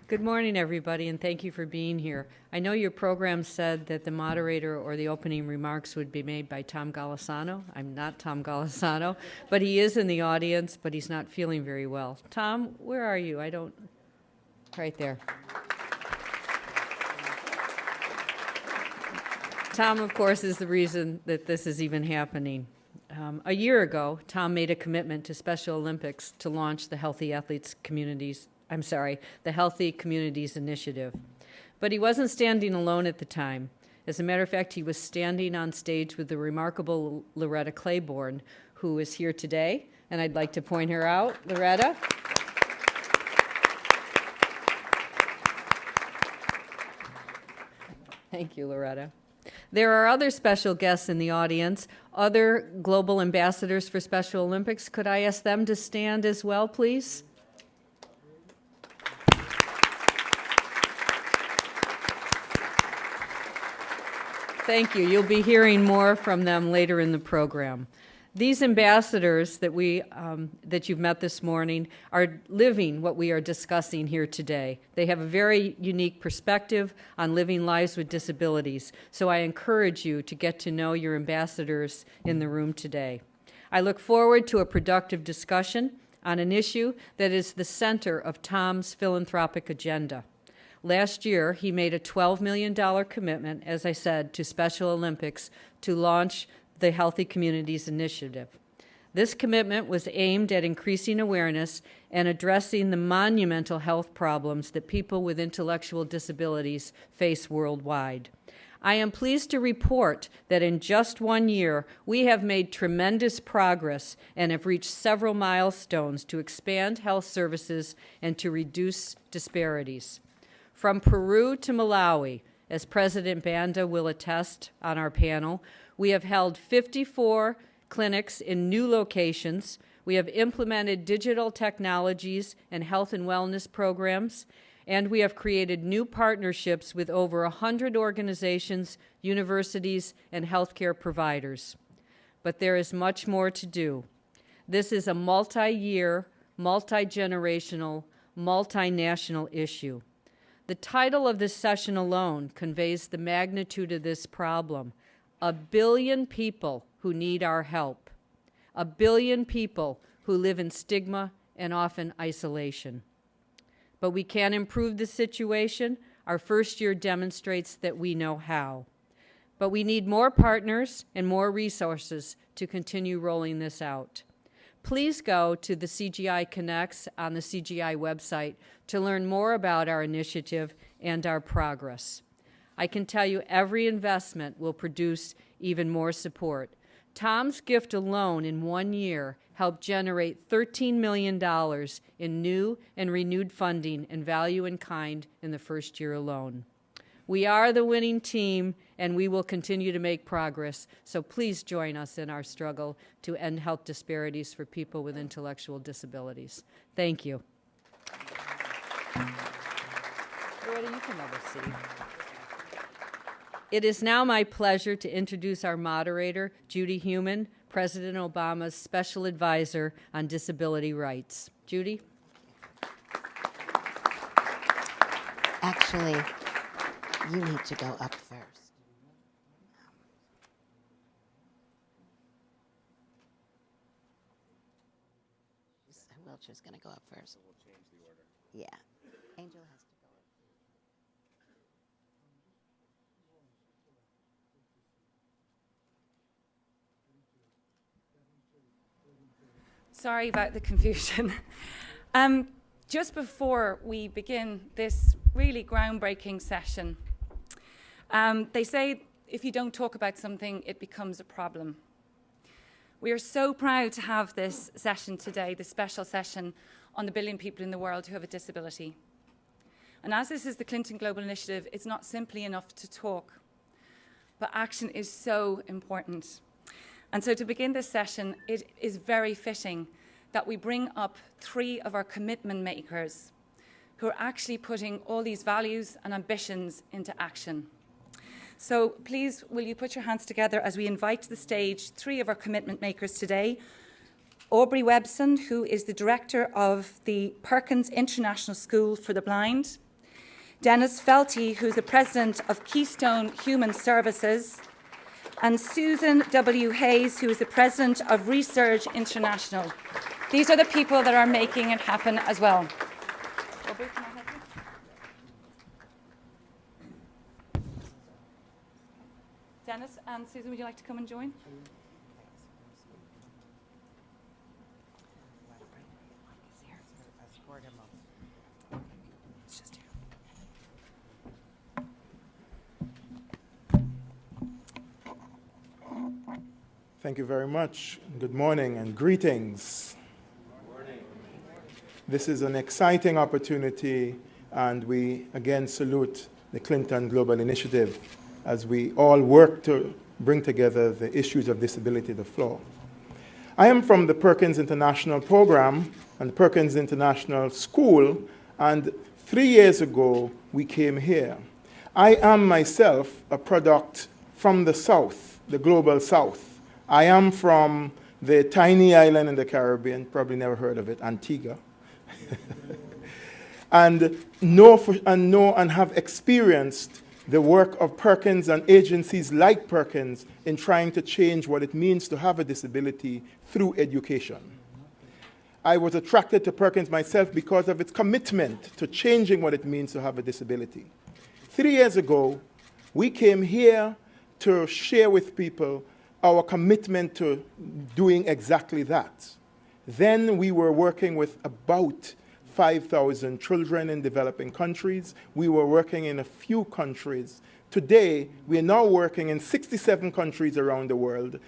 Good morning, everybody, and thank you for being here. I know your program said that the moderator or the opening remarks would be made by Tom Golisano. I'm not Tom Golisano, but he is in the audience, but he's not feeling very well. Tom, where are you? Right there. Tom, of course, is the reason that this is even happening. A year ago, Tom made a commitment to Special Olympics to launch the the Healthy Communities Initiative. But he wasn't standing alone at the time. As a matter of fact, he was standing on stage with the remarkable Loretta Claiborne, who is here today, and I'd like to point her out. Loretta. Thank you, Loretta. There are other special guests in the audience, other global ambassadors for Special Olympics. Could I ask them to stand as well, please? Thank you. You'll be hearing more from them later in the program. These ambassadors that you've met this morning are living what we are discussing here today. They have a very unique perspective on living lives with disabilities, so I encourage you to get to know your ambassadors in the room today. I look forward to a productive discussion on an issue that is the center of Tom's philanthropic agenda. Last year, he made a $12 million commitment, as I said, to Special Olympics to launch the Healthy Communities Initiative. This commitment was aimed at increasing awareness and addressing the monumental health problems that people with intellectual disabilities face worldwide. I am pleased to report that in just 1 year, we have made tremendous progress and have reached several milestones to expand health services and to reduce disparities. From Peru to Malawi, as President Banda will attest on our panel, we have held 54 clinics in new locations. We have implemented digital technologies and health and wellness programs, and we have created new partnerships with over 100 organizations, universities, and healthcare providers. But there is much more to do. This is a multi-year, multi-generational, multinational issue. The title of this session alone conveys the magnitude of this problem. 1 billion people who need our help. 1 billion people who live in stigma and often isolation. But we can improve the situation. Our first year demonstrates that we know how. But we need more partners and more resources to continue rolling this out. Please go to the CGI Connects on the CGI website to learn more about our initiative and our progress. I can tell you every investment will produce even more support. Tom's gift alone in 1 year helped generate $13 million in new and renewed funding and value in kind in the first year alone. We are the winning team, and we will continue to make progress, so please join us in our struggle to end health disparities for people with intellectual disabilities. Thank you. Loretta, you can have a seat. It is now my pleasure to introduce our moderator, Judy Heumann, President Obama's Special Advisor on Disability Rights. Judy? Actually, you need to go up first. Wiltshire's going to go up first. So we'll change the order. Yeah. Angel has to go up. Sorry about the confusion. Just before we begin this really groundbreaking session, they say if you don't talk about something, it becomes a problem. We are so proud to have this session today, this special session on the 1 billion people in the world who have a disability. And as this is the Clinton Global Initiative, it's not simply enough to talk, but action is so important. And so to begin this session, it is very fitting that we bring up 3 of our commitment makers who are actually putting all these values and ambitions into action. So please, will you put your hands together as we invite to the stage 3 of our commitment makers today. Aubrey Webson, who is the director of the Perkins International School for the Blind. Dennis Felty, who's the president of Keystone Human Services, and Susan W. Hayes, who is the president of Research International. These are the people that are making it happen as well. Dennis and Susan, would you like to come and join? Thank you very much. Good morning and greetings. Good morning. This is an exciting opportunity, and we again salute the Clinton Global Initiative as we all work to bring together the issues of disability to the floor. I am from the Perkins International Program and Perkins International School, and 3 years ago we came here. I am myself a product from the South, the global South. I am from the tiny island in the Caribbean, probably never heard of it, Antigua, and have experienced the work of Perkins and agencies like Perkins in trying to change what it means to have a disability through education. I was attracted to Perkins myself because of its commitment to changing what it means to have a disability. 3 years ago, we came here to share with people our commitment to doing exactly that. Then we were working with about 5,000 children in developing countries. We were working in a few countries. Today, we are now working in 67 countries around the world.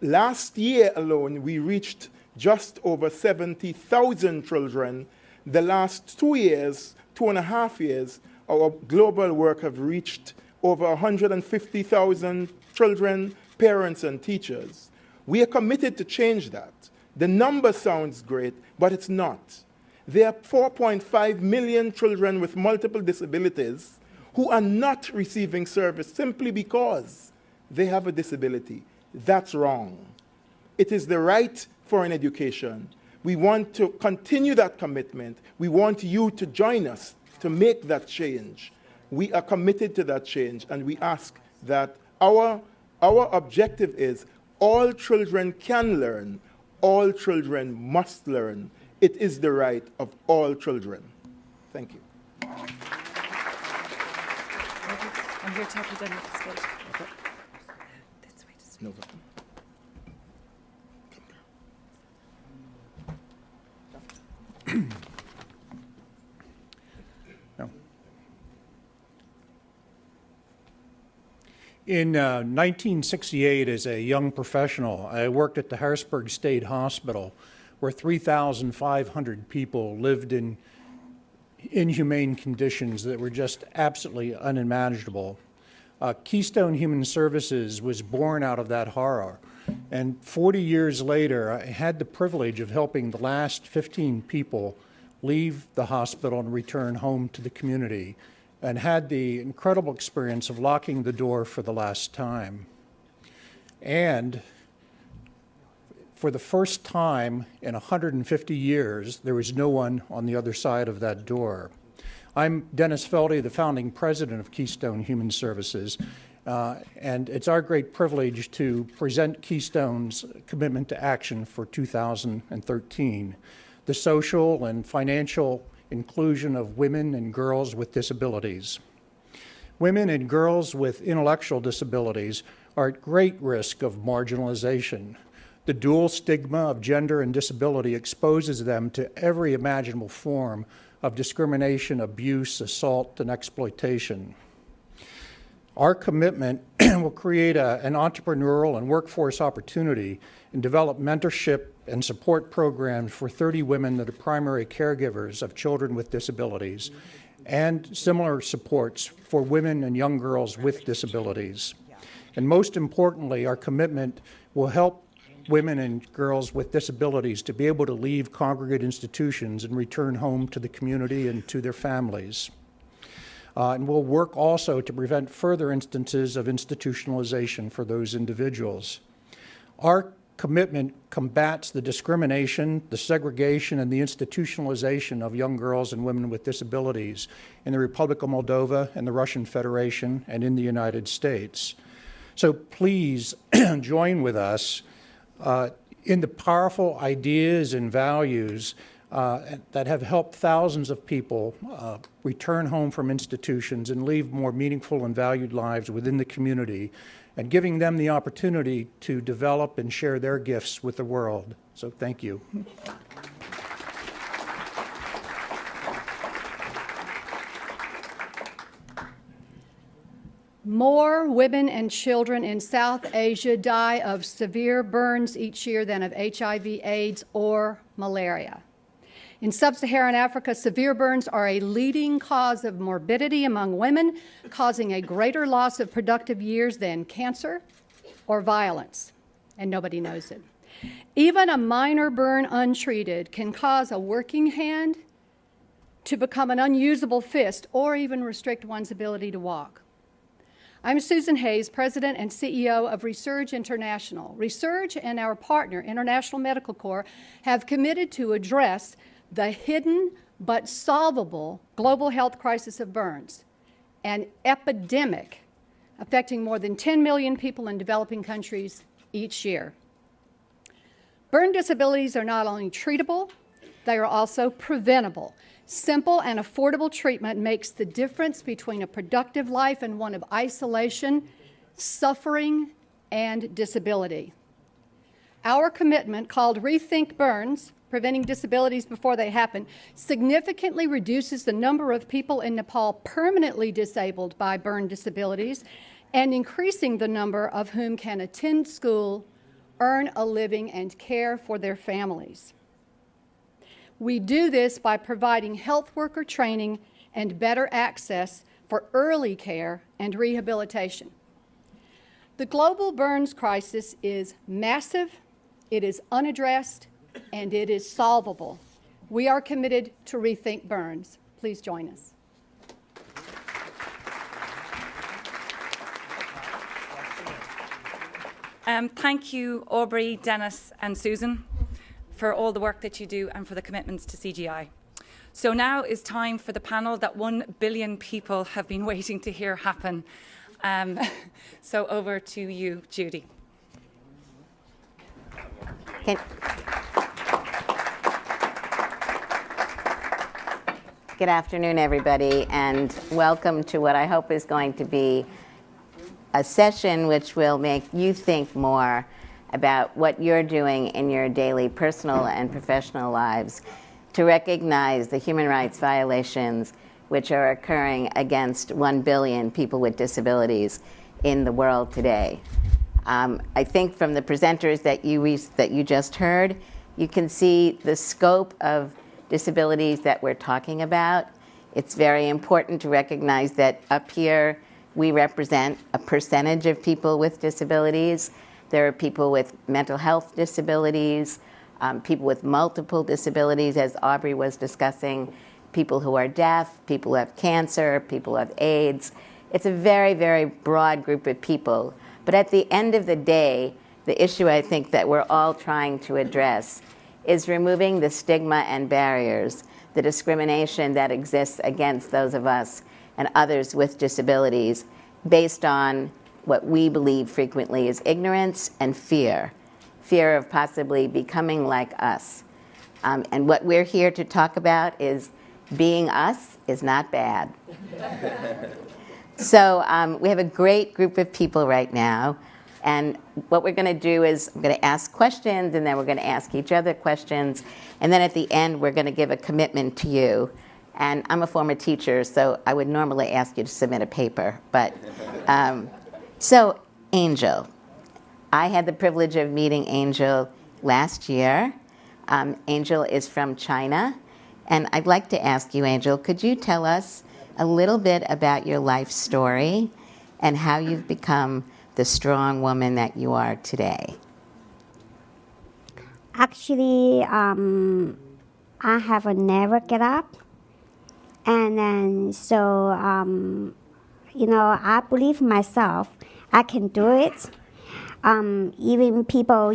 Last year alone, we reached just over 70,000 children. The last 2 years, 2.5 years, our global work have reached over 150,000 children, parents, and teachers. We are committed to change that. The number sounds great, but it's not. There are 4.5 million children with multiple disabilities who are not receiving service simply because they have a disability. That's wrong. It is the right for an education. We want to continue that commitment. We want you to join us to make that change. We are committed to that change, and we ask that our objective is all children can learn, all children must learn. It is the right of all children. Thank you. I'm here to help you down the stage. Okay. This way to speak. No problem. In 1968, as a young professional, I worked at the Harrisburg State Hospital, where 3,500 people lived in inhumane conditions that were just absolutely unimaginable. Keystone Human Services was born out of that horror. And 40 years later, I had the privilege of helping the last 15 people leave the hospital and return home to the community, and had the incredible experience of locking the door for the last time. And for the first time in 150 years, there was no one on the other side of that door. I'm Dennis Felty, the founding president of Keystone Human Services, and it's our great privilege to present Keystone's commitment to action for 2013, the social and financial inclusion of women and girls with disabilities. Women and girls with intellectual disabilities are at great risk of marginalization. The dual stigma of gender and disability exposes them to every imaginable form of discrimination, abuse, assault, and exploitation. Our commitment will create an entrepreneurial and workforce opportunity and develop mentorship and support programs for 30 women that are primary caregivers of children with disabilities, and similar supports for women and young girls with disabilities. And most importantly, our commitment will help women and girls with disabilities to be able to leave congregate institutions and return home to the community and to their families. And we'll work also to prevent further instances of institutionalization for those individuals. Our commitment combats the discrimination, the segregation, and the institutionalization of young girls and women with disabilities in the Republic of Moldova and the Russian Federation and in the United States. So please join with us in the powerful ideas and values that have helped thousands of people return home from institutions and lead more meaningful and valued lives within the community, and giving them the opportunity to develop and share their gifts with the world. So thank you. More women and children in South Asia die of severe burns each year than of HIV, AIDS, or malaria. In sub-Saharan Africa, severe burns are a leading cause of morbidity among women, causing a greater loss of productive years than cancer or violence, and nobody knows it. Even a minor burn untreated can cause a working hand to become an unusable fist or even restrict one's ability to walk. I'm Susan Hayes, President and CEO of Resurge International. Resurge and our partner, International Medical Corps, have committed to address the hidden but solvable global health crisis of burns, an epidemic affecting more than 10 million people in developing countries each year. Burn disabilities are not only treatable, they are also preventable. Simple and affordable treatment makes the difference between a productive life and one of isolation, suffering, and disability. Our commitment, called Rethink Burns, Preventing Disabilities Before They Happen, significantly reduces the number of people in Nepal permanently disabled by burn disabilities and increasing the number of whom can attend school, earn a living, and care for their families. We do this by providing health worker training and better access for early care and rehabilitation. The global burns crisis is massive, it is unaddressed, and it is solvable. We are committed to Rethink Burns. Please join us. Thank you, Aubrey, Dennis, and Susan, for all the work that you do and for the commitments to CGI. So now is time for the panel that 1 billion people have been waiting to hear happen. So over to you, Judy. Good afternoon, everybody, and welcome to what I hope is going to be a session which will make you think more about what you're doing in your daily personal and professional lives to recognize the human rights violations which are occurring against 1 billion people with disabilities in the world today. I think from the presenters that you just heard, you can see the scope of disabilities that we're talking about. It's very important to recognize that up here we represent a percentage of people with disabilities. There are people with mental health disabilities, people with multiple disabilities, as Aubrey was discussing, people who are deaf, people who have cancer, people who have AIDS. It's a very, very broad group of people. But at the end of the day, the issue I think that we're all trying to address is removing the stigma and barriers, the discrimination that exists against those of us and others with disabilities based on what we believe frequently is ignorance and fear of possibly becoming like us. And what we're here to talk about is being us is not bad. So we have a great group of people right now. And what we're going to do is I'm going to ask questions, and then we're going to ask each other questions. And then at the end, we're going to give a commitment to you. And I'm a former teacher, so I would normally ask you to submit a paper. But so Angel, I had the privilege of meeting Angel last year. Angel is from China. And I'd like to ask you, Angel, could you tell us a little bit about your life story and how you've become the strong woman that you are today? Actually, I have never get up. And then, so, I believe myself, I can do it. even people,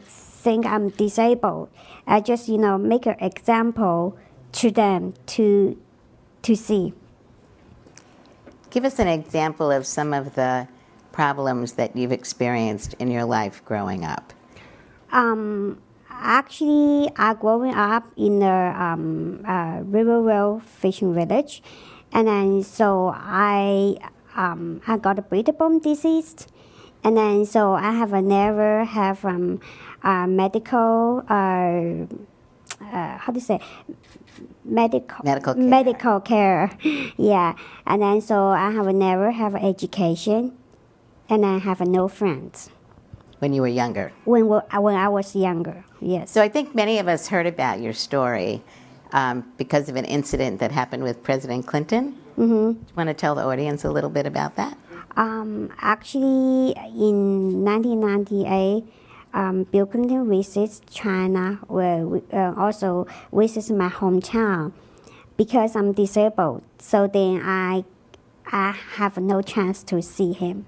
think I'm disabled. I just, make an example to them to see. Give us an example of some of the problems that you've experienced in your life growing up. Actually, I growing up in a rural fishing village, and then so I got a breathable disease, and then so I have never have medical how do you say medical care. Yeah, and then so I have never have education, and I have no friends. When you were younger? When I was younger, yes. So I think many of us heard about your story because of an incident that happened with President Clinton. Mm-hmm. Do you want to tell the audience a little bit about that? Actually, in 1998, Bill Clinton visits China, where also visits my hometown. Because I'm disabled, so then I have no chance to see him.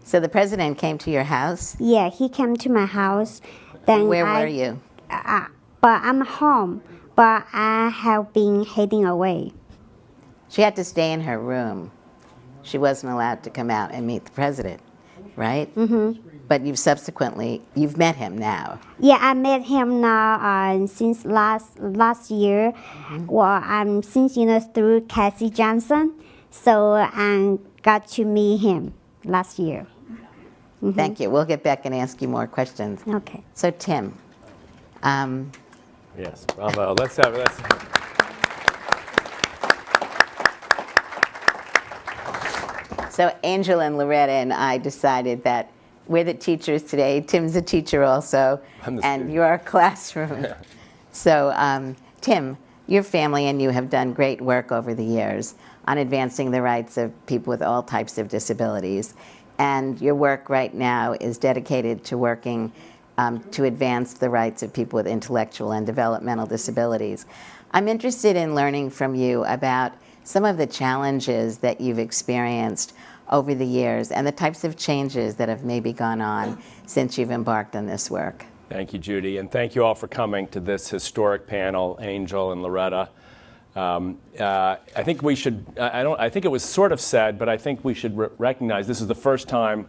So the president came to your house? Yeah, he came to my house. Then Where were you? But I'm home, but I have been heading away. She had to stay in her room. She wasn't allowed to come out and meet the president, right? Mm-hmm. But you've met him now. Yeah, I met him now since last year. Mm-hmm. Well, since through Cassie Johnson, so I got to meet him last year. Mm-hmm. Thank you. We'll get back and ask you more questions. Okay. So Tim. Yes, bravo. Let's have. So Angel and Loretta and I decided that we're the teachers today. Tim's a teacher also, and you're our classroom. Yeah. So Tim, your family and you have done great work over the years on advancing the rights of people with all types of disabilities. And your work right now is dedicated to working to advance the rights of people with intellectual and developmental disabilities. I'm interested in learning from you about some of the challenges that you've experienced over the years and the types of changes that have maybe gone on since you've embarked on this work. Thank you, Judy, and thank you all for coming to this historic panel, Angel and Loretta. I think we should, I think it was sort of said, but I think we should recognize this is the first time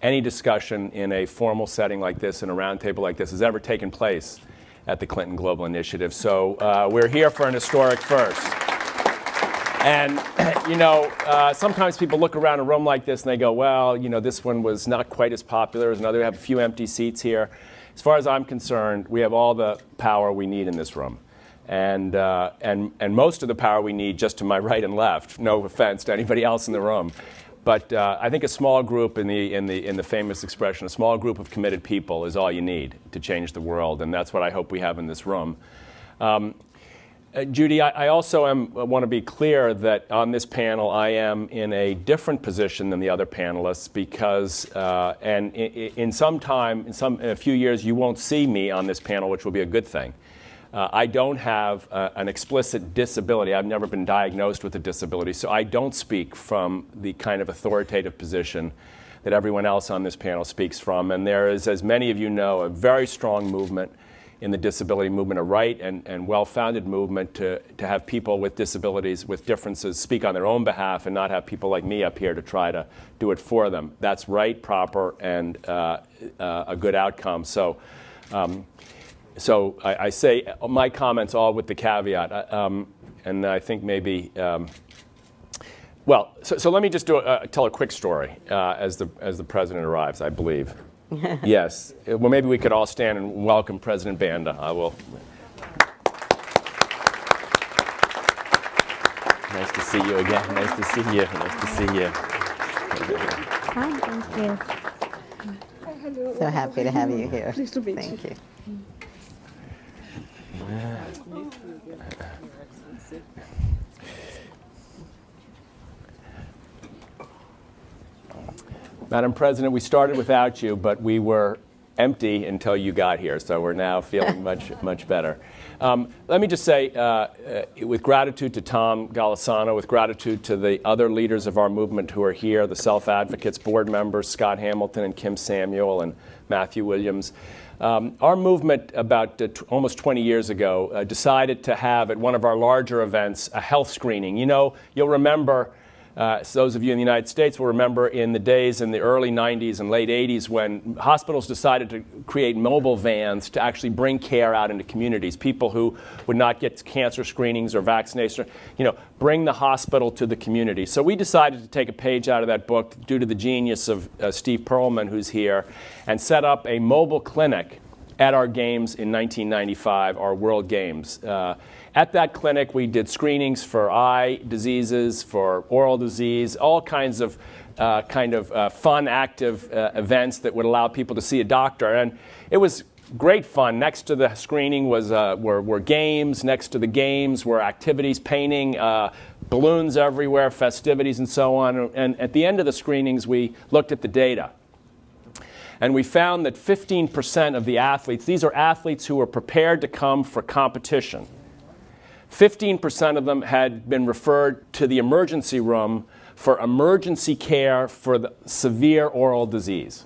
any discussion in a formal setting like this, in a roundtable like this, has ever taken place at the Clinton Global Initiative. So we're here for an historic first. And, sometimes people look around a room like this and they go, well, this one was not quite as popular as another. We have a few empty seats here. As far as I'm concerned, we have all the power we need in this room. And most of the power we need just to my right and left. No offense to anybody else in the room. But I think a small group, in the famous expression, a small group of committed people is all you need to change the world. And that's what I hope we have in this room. Judy, I also want to be clear that on this panel I am in a different position than the other panelists because, and in a few years, you won't see me on this panel, which will be a good thing. I don't have an explicit disability. I've never been diagnosed with a disability, so I don't speak from the kind of authoritative position that everyone else on this panel speaks from. And there is, as many of you know, a very strong movement in the disability movement, a right and well-founded movement to have people with disabilities, with differences, speak on their own behalf and not have people like me up here to try to do it for them. That's right, proper, and a good outcome. So I say my comments all with the caveat, and I think maybe, so let me just tell a quick story as the president arrives, I believe. Yes. Well, maybe we could all stand and welcome President Banda. I will. Nice to see you again. Nice to see you. Nice to see you. Hi, thank you. Hello. So happy to have you here. Pleased to meet you. Thank you. Madam President, we started without you, but we were empty until you got here, so we're now feeling much better. Let me just say, with gratitude to Tom Golisano, with gratitude to the other leaders of our movement who are here, the Self-Advocates board members, Scott Hamilton and Kim Samuel and Matthew Williams, our movement about almost 20 years ago decided to have at one of our larger events a health screening. You know, you'll remember, so those of you in the United States will remember in the days in the early 90s and late 80s when hospitals decided to create mobile vans to actually bring care out into communities. People who would not get cancer screenings or vaccinations, bring the hospital to the community. So we decided to take a page out of that book due to the genius of Steve Perlman, who's here, and set up a mobile clinic at our games in 1995, our World Games. At that clinic, we did screenings for eye diseases, for oral disease, all kinds of fun, active events that would allow people to see a doctor. And it was great fun. Next to the screening were games. Next to the games were activities, painting, balloons everywhere, festivities, and so on. And at the end of the screenings, we looked at the data. And we found that 15% of the athletes, these are athletes who were prepared to come for competition, 15% of them had been referred to the emergency room for emergency care for the severe oral disease.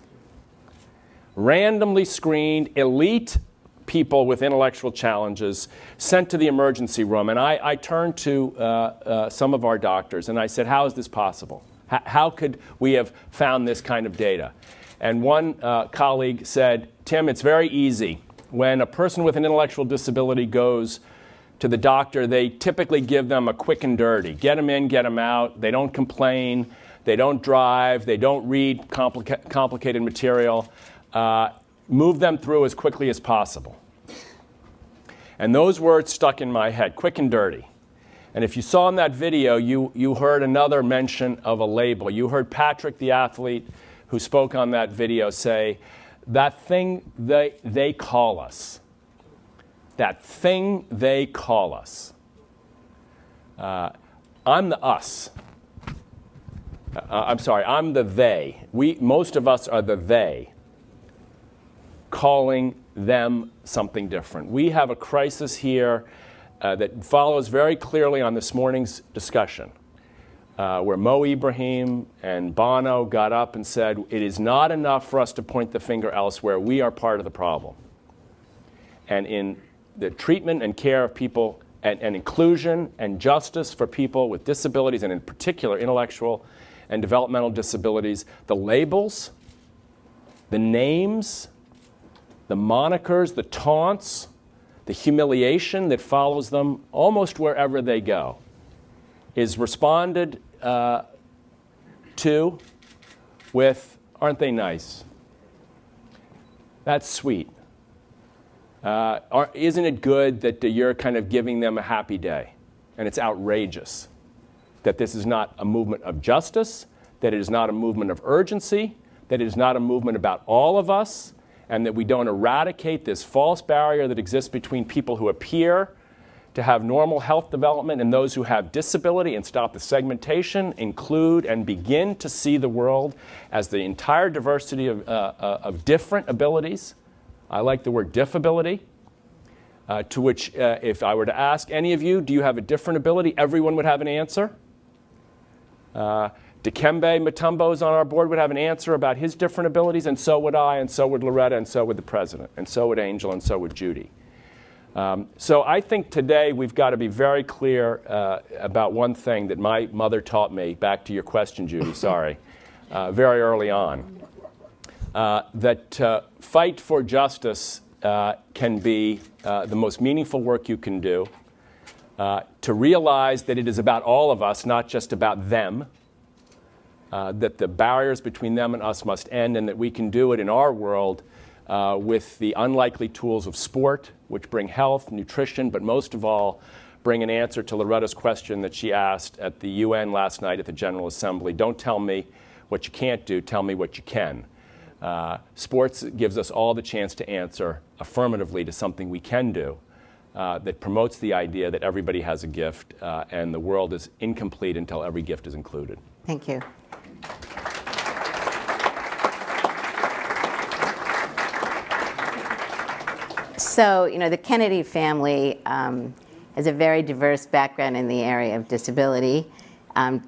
Randomly screened, elite people with intellectual challenges sent to the emergency room. And I turned to some of our doctors and I said, how is this possible? How could we have found this kind of data? And one colleague said, Tim, it's very easy. When a person with an intellectual disability goes to the doctor, they typically give them a quick and dirty. Get them in, get them out. They don't complain. They don't drive. They don't read complicated material. Move them through as quickly as possible. And those words stuck in my head, quick and dirty. And if you saw in that video, you heard another mention of a label. You heard Patrick, the athlete, who spoke on that video, say, that thing they call us. That thing they call us. I'm the us. I'm sorry, I'm the they. Most of us are the they, calling them something different. We have a crisis here that follows very clearly on this morning's discussion, where Mo Ibrahim and Bono got up and said, it is not enough for us to point the finger elsewhere. We are part of the problem. And in the treatment and care of people and inclusion and justice for people with disabilities, and in particular intellectual and developmental disabilities, the labels, the names, the monikers, the taunts, the humiliation that follows them almost wherever they go is responded to with, aren't they nice? That's sweet. Isn't it good that you're kind of giving them a happy day? And it's outrageous that this is not a movement of justice, that it is not a movement of urgency, that it is not a movement about all of us, and that we don't eradicate this false barrier that exists between people who appear to have normal health development and those who have disability, and stop the segmentation, include, and begin to see the world as the entire diversity of different abilities. I like the word diffability, to which if I were to ask any of you, do you have a different ability, everyone would have an answer. Dikembe Mutombo's on our board would have an answer about his different abilities, and so would I, and so would Loretta, and so would the president, and so would Angel, and so would Judy. So I think today we've got to be very clear about one thing that my mother taught me, back to your question, Judy, sorry, very early on. That fight for justice can be the most meaningful work you can do. To realize that it is about all of us, not just about them. That the barriers between them and us must end, and that we can do it in our world with the unlikely tools of sport, which bring health, nutrition, but most of all, bring an answer to Loretta's question that she asked at the UN last night at the General Assembly. Don't tell me what you can't do, tell me what you can. Sports gives us all the chance to answer affirmatively to something we can do that promotes the idea that everybody has a gift and the world is incomplete until every gift is included. Thank you. So, you know, the Kennedy family has a very diverse background in the area of disability.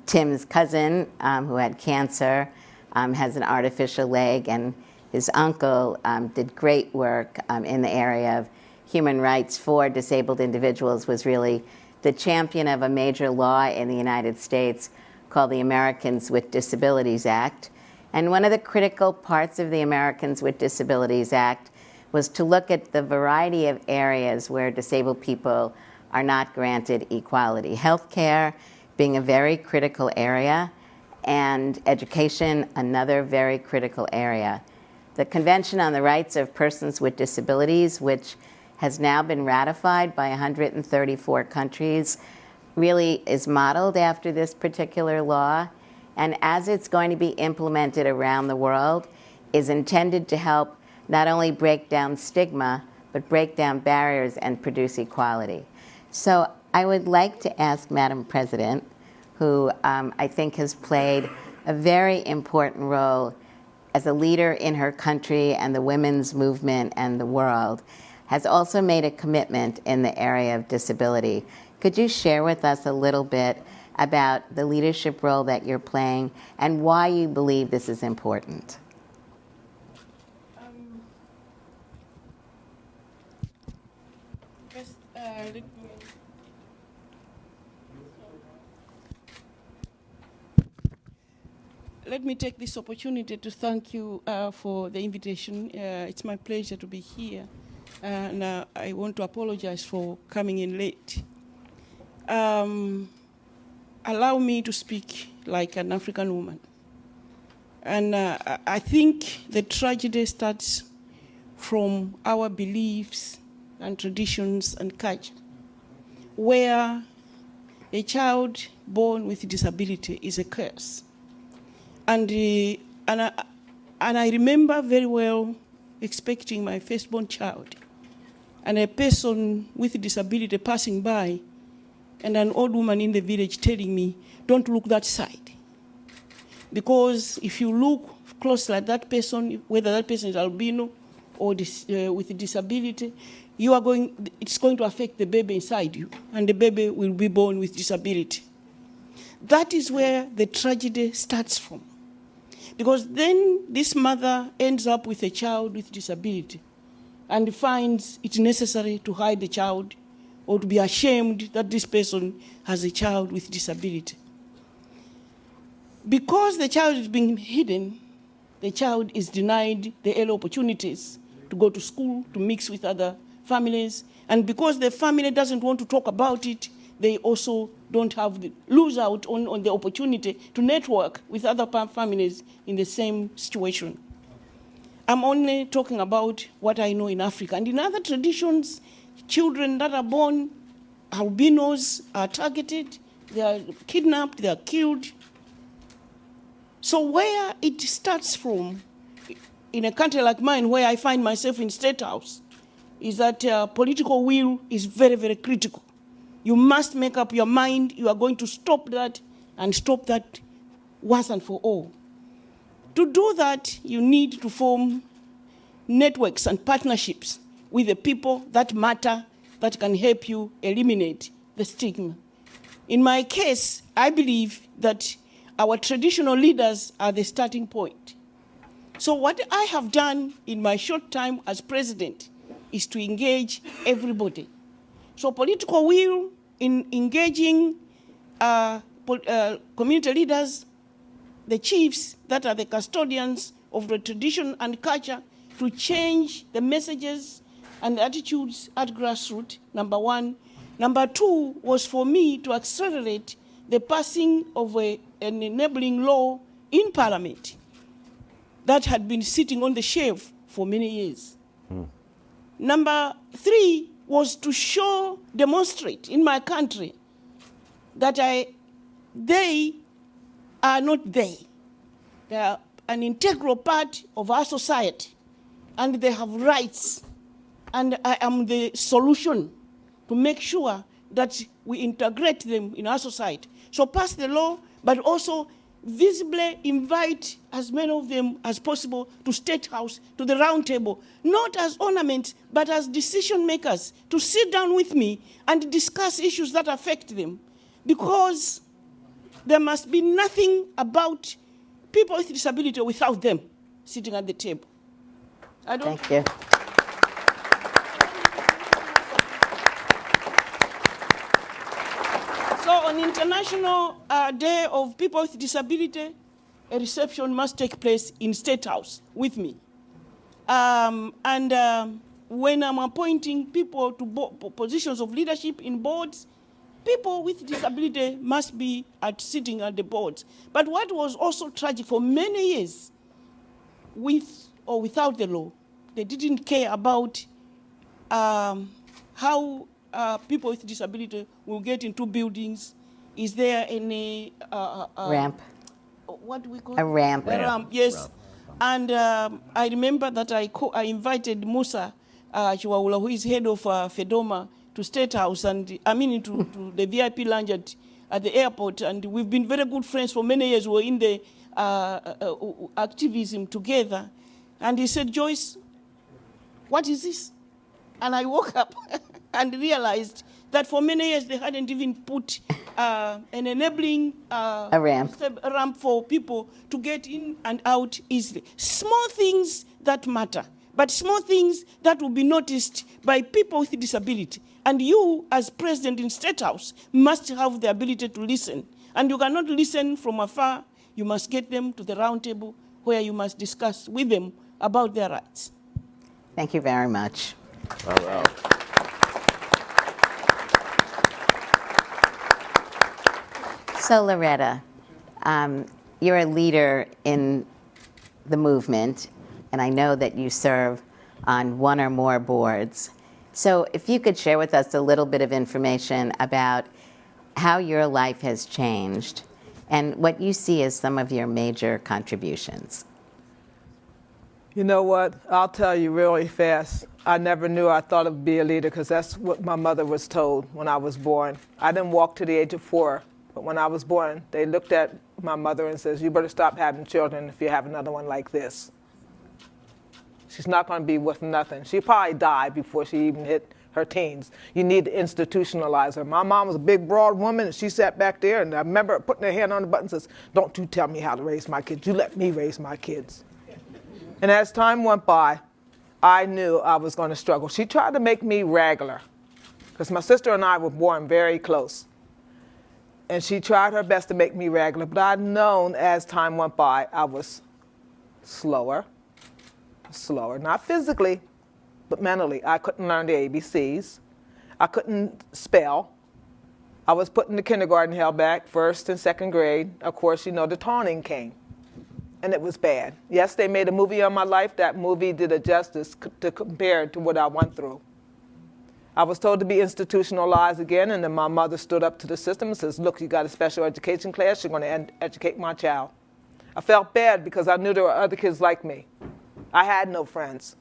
Tim's cousin, who had cancer, has an artificial leg, and his uncle did great work in the area of human rights for disabled individuals, was really the champion of a major law in the United States called the Americans with Disabilities Act. And one of the critical parts of the Americans with Disabilities Act was to look at the variety of areas where disabled people are not granted equality. Healthcare being a very critical area, and education, another very critical area. The Convention on the Rights of Persons with Disabilities, which has now been ratified by 134 countries, really is modeled after this particular law, and as it's going to be implemented around the world, is intended to help not only break down stigma, but break down barriers and produce equality. So I would like to ask Madam President, who I think has played a very important role as a leader in her country and the women's movement and the world, has also made a commitment in the area of disability. Could you share with us a little bit about the leadership role that you're playing and why you believe this is important? First, let me take this opportunity to thank you for the invitation. It's my pleasure to be here, and I want to apologize for coming in late. Allow me to speak like an African woman. And I think the tragedy starts from our beliefs and traditions and culture, where a child born with disability is a curse. And I remember very well expecting my firstborn child, and a person with disability passing by, and an old woman in the village telling me, "Don't look that side. Because if you look closely at that person, whether that person is albino or with a disability, it's going to affect the baby inside you, and the baby will be born with disability." That is where the tragedy starts from. Because then this mother ends up with a child with disability and finds it necessary to hide the child or to be ashamed that this person has a child with disability. Because the child is being hidden, the child is denied the early opportunities to go to school, to mix with other families. And because the family doesn't want to talk about it, they also lose out on the opportunity to network with other families in the same situation. I'm only talking about what I know in Africa. And in other traditions, children that are born albinos are targeted, they are kidnapped, they are killed. So where it starts from, in a country like mine, where I find myself in State House, is that political will is very, very critical. You must make up your mind you are going to stop that, and stop that once and for all. To do that, you need to form networks and partnerships with the people that matter, that can help you eliminate the stigma. In my case, I believe that our traditional leaders are the starting point. So what I have done in my short time as president is to engage everybody. So political will in engaging community leaders, the chiefs that are the custodians of the tradition and culture, to change the messages and the attitudes at grassroots, number one. Number two was for me to accelerate the passing of an enabling law in Parliament that had been sitting on the shelf for many years. Number three was to demonstrate in my country that they are not they. They are an integral part of our society, and they have rights. And I am the solution to make sure that we integrate them in our society. So pass the law, but also visibly invite as many of them as possible to State House, to the round table, not as ornaments, but as decision makers, to sit down with me and discuss issues that affect them. Because there must be nothing about people with disability without them sitting at the table. Thank you. So on International Day of People with Disability, a reception must take place in State House with me. When I'm appointing people to positions of leadership in boards, people with disability must be sitting at the boards. But what was also tragic for many years, with or without the law, they didn't care about how people with disability will get into buildings. Is there any Ramp. what do we call A it? ramp. A ramp, yes. And I remember that I invited Musa Chiwaula, who is head of FEDOMA, to State House, and to the VIP lounge at the airport. And we've been very good friends for many years. We're in the activism together. And he said, Joyce, what is this? And I woke up and realized that for many years they hadn't even put an enabling a ramp for people to get in and out easily. Small things that matter, but small things that will be noticed by people with disability. And you, as president in State House, must have the ability to listen. And you cannot listen from afar. You must get them to the round table where you must discuss with them about their rights. Thank you very much. Wow. So Loretta, you're a leader in the movement, and I know that you serve on one or more boards. So if you could share with us a little bit of information about how your life has changed and what you see as some of your major contributions. You know what? I'll tell you really fast. I never knew I thought I'd be a leader because that's what my mother was told when I was born. I didn't walk to the age of 4, but when I was born, they looked at my mother and says, you better stop having children if you have another one like this. She's not going to be worth nothing. She'll probably die before she even hit her teens. You need to institutionalize her. My mom was a big, broad woman, and she sat back there, and I remember her putting her hand on the button and says, don't you tell me how to raise my kids. You let me raise my kids. And as time went by, I knew I was going to struggle. She tried to make me regular, because my sister and I were born very close. And she tried her best to make me regular, but I'd known as time went by, I was slower, not physically, but mentally. I couldn't learn the ABCs. I couldn't spell. I was put in the kindergarten, held back, 1st and 2nd grade. Of course, you know, the taunting came. And it was bad. Yes, they made a movie on my life. That movie did a justice to compare to what I went through. I was told to be institutionalized again, and then my mother stood up to the system and says, look, you got a special education class, you're going to educate my child. I felt bad because I knew there were other kids like me. I had no friends.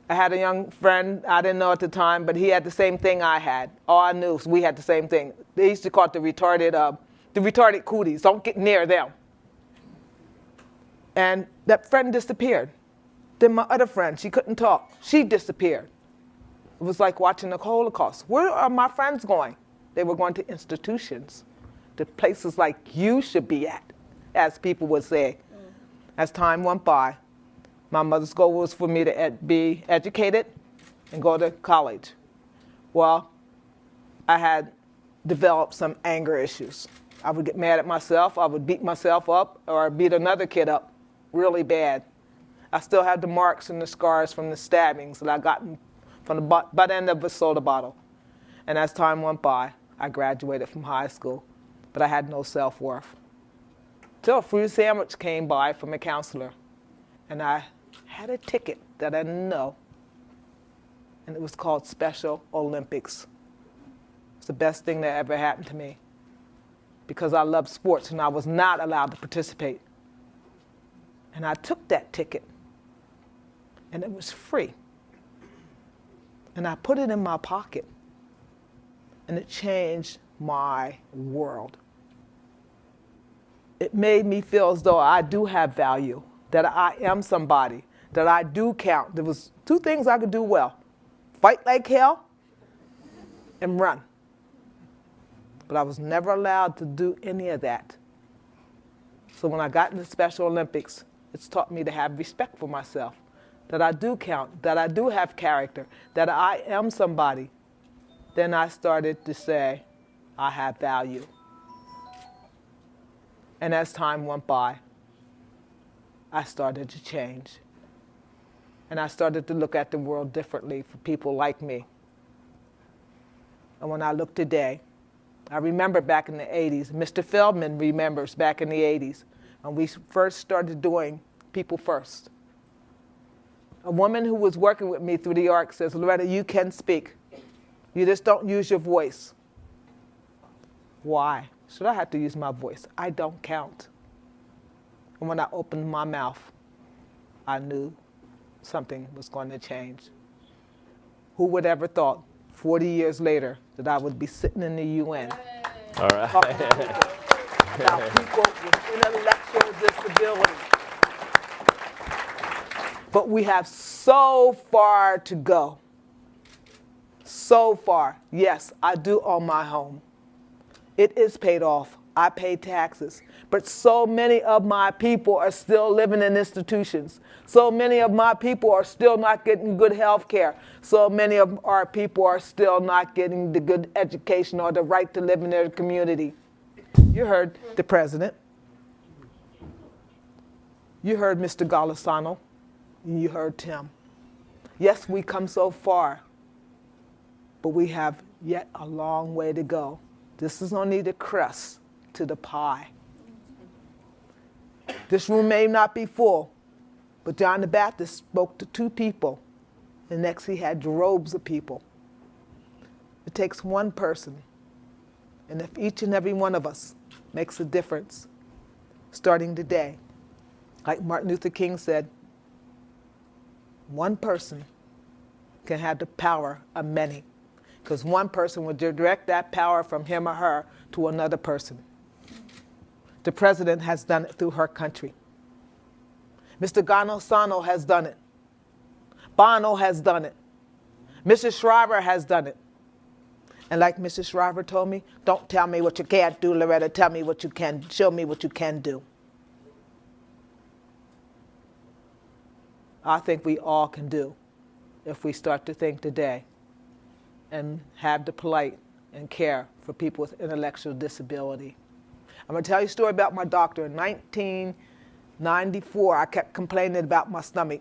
I had a young friend I didn't know at the time, but he had the same thing I had. All I knew was we had the same thing. They used to call it the retarded cooties. Don't get near them. And that friend disappeared. Then my other friend, she couldn't talk. She disappeared. It was like watching the Holocaust. Where are my friends going? They were going to institutions, to places like you should be at, as people would say. As time went by, my mother's goal was for me to be educated and go to college. Well, I had developed some anger issues. I would get mad at myself, I would beat myself up, or beat another kid up really bad. I still have the marks and the scars from the stabbings that I got from the butt end of a soda bottle. And as time went by, I graduated from high school, but I had no self-worth. Till a free sandwich came by from a counselor, and I had a ticket that I didn't know, and it was called Special Olympics. It's the best thing that ever happened to me, because I love sports and I was not allowed to participate. And I took that ticket, and it was free. And I put it in my pocket, and it changed my world. it made me feel as though I do have value, that I am somebody, that I do count. There was 2 things I could do well: fight like hell and run. But I was never allowed to do any of that. So when I got in the Special Olympics, it's taught me to have respect for myself, that I do count, that I do have character, that I am somebody. Then I started to say, I have value. And as time went by, I started to change. And I started to look at the world differently for people like me. And when I look today, I remember back in the 80s, Mr. Feldman remembers back in the 80s, when we first started doing People First. A woman who was working with me through the ARC says, Loretta, you can speak. You just don't use your voice. Why should I have to use my voice? I don't count. And when I opened my mouth, I knew something was going to change. Who would ever thought 40 years later that I would be sitting in the UN All right. talking about people with intellectual disability. But we have so far to go. So far. Yes, I do own my home. It is paid off. I pay taxes. But so many of my people are still living in institutions. So many of my people are still not getting good health care. So many of our people are still not getting the good education or the right to live in their community. You heard the president. You heard Mr. Golisano. And you heard Tim. Yes, we come so far, but we have yet a long way to go. This is only the crust to the pie. This room may not be full, but John the Baptist spoke to 2 people, and next he had droves of people. It takes one person, and if each and every one of us makes a difference, starting today, like Martin Luther King said, one person can have the power of many, because one person will direct that power from him or her to another person. The president has done it through her country. Mr. Golisano has done it. Bono has done it. Mrs. Shriver has done it. And like Mrs. Shriver told me, don't tell me what you can't do, Loretta. Tell me what you can. Show me what you can do. I think we all can do if we start to think today and have the plight and care for people with intellectual disability. I'm going to tell you a story about my doctor. In 1994, I kept complaining about my stomach.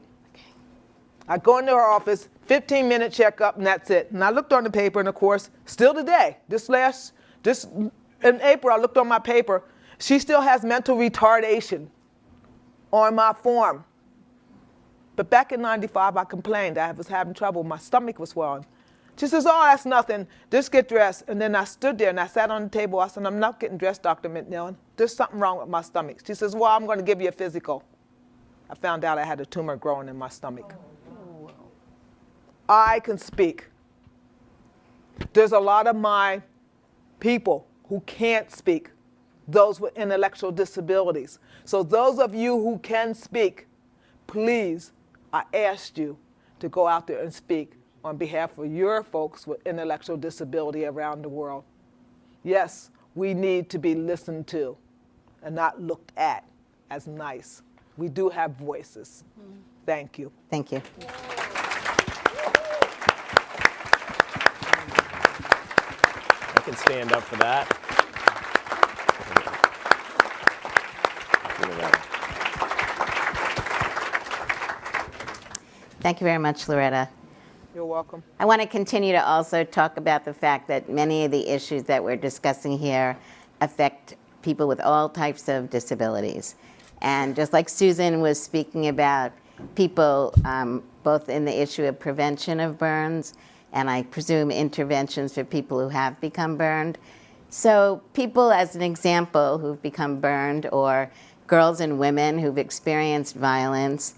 I go into her office, 15-minute checkup, and that's it. And I looked on the paper, and of course, still today, in April, I looked on my paper, she still has mental retardation on my form. But back in 95, I complained. I was having trouble. My stomach was swelling. She says, oh, that's nothing. Just get dressed. And then I stood there and I sat on the table. I said, I'm not getting dressed, Dr. McNeil. There's something wrong with my stomach. She says, well, I'm going to give you a physical. I found out I had a tumor growing in my stomach. I can speak. There's a lot of my people who can't speak, those with intellectual disabilities. So those of you who can speak, please, I asked you to go out there and speak on behalf of your folks with intellectual disability around the world. Yes, we need to be listened to and not looked at as nice. We do have voices. Thank you. Thank you. I can stand up for that. Thank you very much, Loretta. You're welcome. I want to continue to also talk about the fact that many of the issues that we're discussing here affect people with all types of disabilities. And just like Susan was speaking about people both in the issue of prevention of burns and I presume interventions for people who have become burned. So people, as an example, who've become burned, or girls and women who've experienced violence,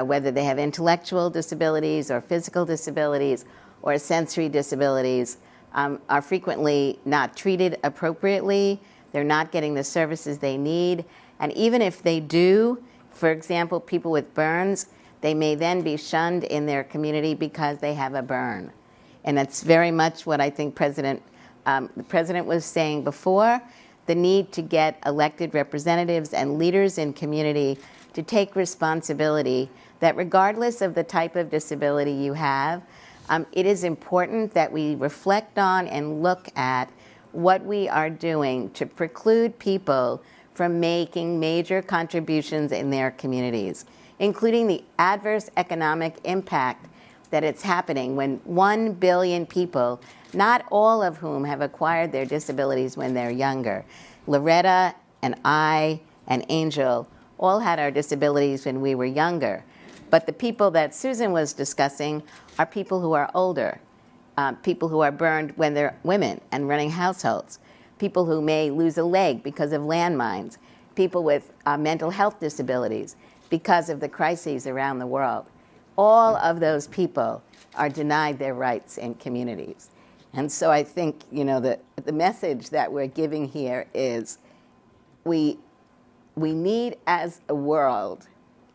whether they have intellectual disabilities or physical disabilities or sensory disabilities, are frequently not treated appropriately They're not getting the services they need. And even if they do, for example, people with burns, they may then be shunned in their community because they have a burn. And that's very much what I think the President was saying before, the need to get elected representatives and leaders in community to take responsibility that regardless of the type of disability you have, it is important that we reflect on and look at what we are doing to preclude people from making major contributions in their communities, including the adverse economic impact that it's happening when 1 billion people, not all of whom have acquired their disabilities when they're younger. Loretta and I and Angel all had our disabilities when we were younger. But the people that Susan was discussing are people who are older, people who are burned when they're women and running households, people who may lose a leg because of landmines, people with mental health disabilities because of the crises around the world. All of those people are denied their rights in communities. And so I think, the message that we're giving here is we need as a world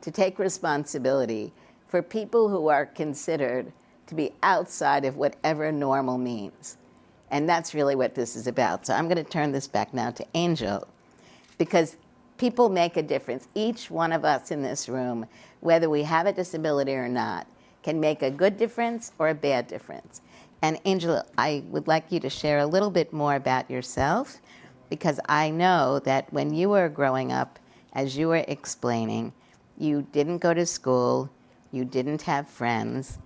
to take responsibility for people who are considered to be outside of whatever normal means. And that's really what this is about. So I'm going to turn this back now to Angel, because people make a difference. Each one of us in this room, whether we have a disability or not, can make a good difference or a bad difference. And Angel, I would like you to share a little bit more about yourself, because I know that when you were growing up, as you were explaining, you didn't go to school, you didn't have friends.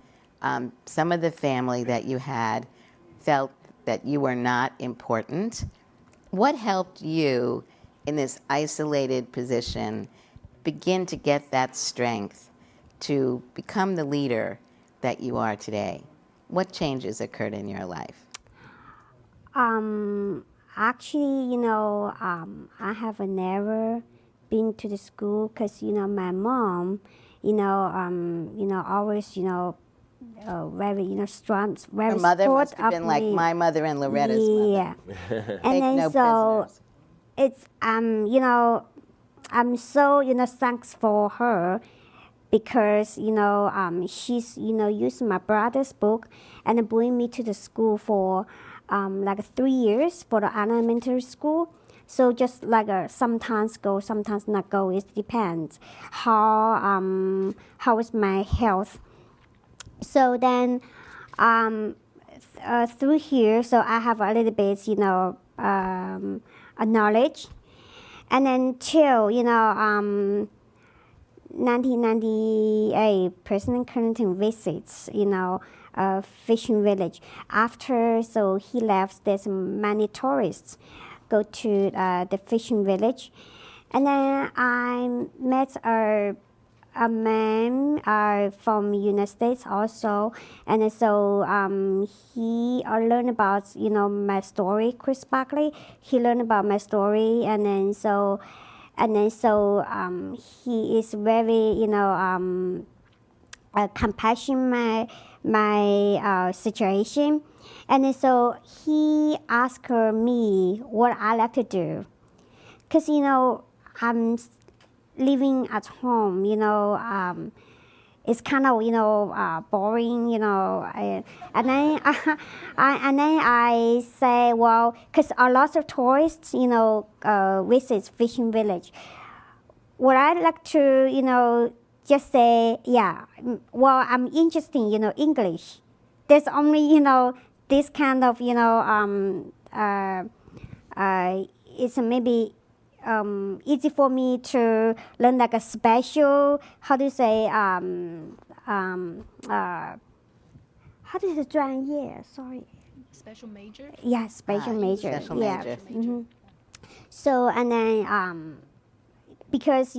Some of the family that you had felt that you were not important. What helped you in this isolated position begin to get that strength to become the leader that you are today? What changes occurred in your life? Actually, I have never been to the school because, my mom, always, very, strong, very Her mother support must have been of like me. my mother and Loretta's Yeah. mother. And Take then no so prisoners. it's, I'm so, thanks for her because, she's, using my brother's book and bring me to the school for like 3 years for the elementary school. So just like sometimes go, sometimes not go. It depends how is my health. So then through here, so I have a little bit, a knowledge. And then till, 1998, President Clinton visits, fishing village. After, so he left, there's many tourists go to the fishing village. And then I met a man from United States also. And so he learned about, my story, Chris Barkley. He learned about my story. And then so he is very, compassion my situation. And then so he asked me what I like to do. Because, I'm living at home, it's kind of, boring, and then I say, well, because a lot of tourists, visit fishing village. What I like to, just say, yeah, well, I'm interested in, English. There's only, this kind of, it's maybe easy for me to learn like a special, how do you say, how do you say 专业? Sorry. Special major? Yeah, special major. Special yeah. major. Mm-hmm. So, and then, because,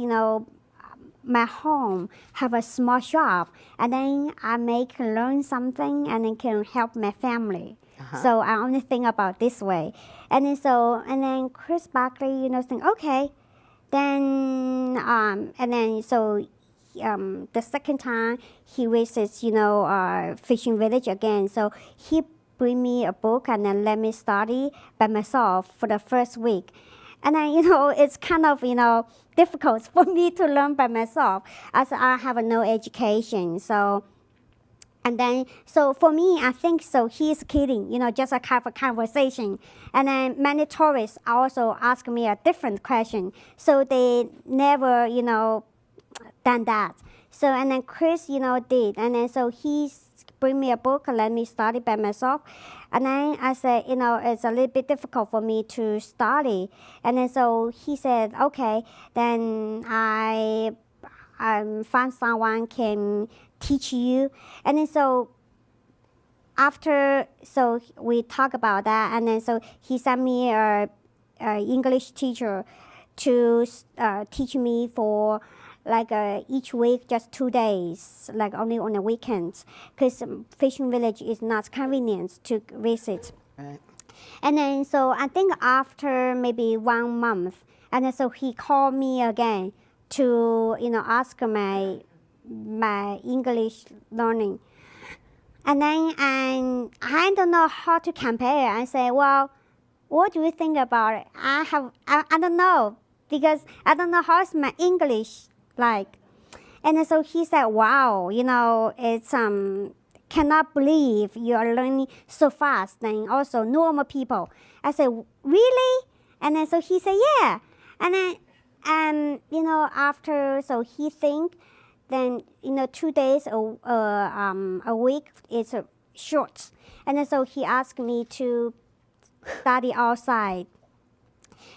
my home have a small shop, and then I learn something and then can help my family. So I only think about this way. And then Chris Barkley, think, okay. Then, and then so the second time he visits, fishing village again. So he bring me a book and then let me study by myself for the first week. And then, it's kind of, difficult for me to learn by myself as I have no education. So, and then, so for me, I think so he's kidding, just a kind of conversation. And then many tourists also ask me a different question. So they never, done that. So, and then Chris, did. And then so he bring me a book and let me study by myself. And then I said, it's a little bit difficult for me to study. And then so he said, okay, then I find someone can teach you. And then so after, so we talk about that. And then so he sent me a English teacher to teach me for like each week, just 2 days, like only on the weekends, because fishing village is not convenient to visit. Right. And then so I think after maybe 1 month, and then so he called me again to ask my English learning. And then I don't know how to compare. I say, well, what do you think about it? I don't know, because I don't know how's my English like. And then so he said, wow, it's cannot believe you are learning so fast and also normal people. I said, really? And then so he said, yeah. And then after, so he think, then 2 days a week is short. And then so he asked me to study outside.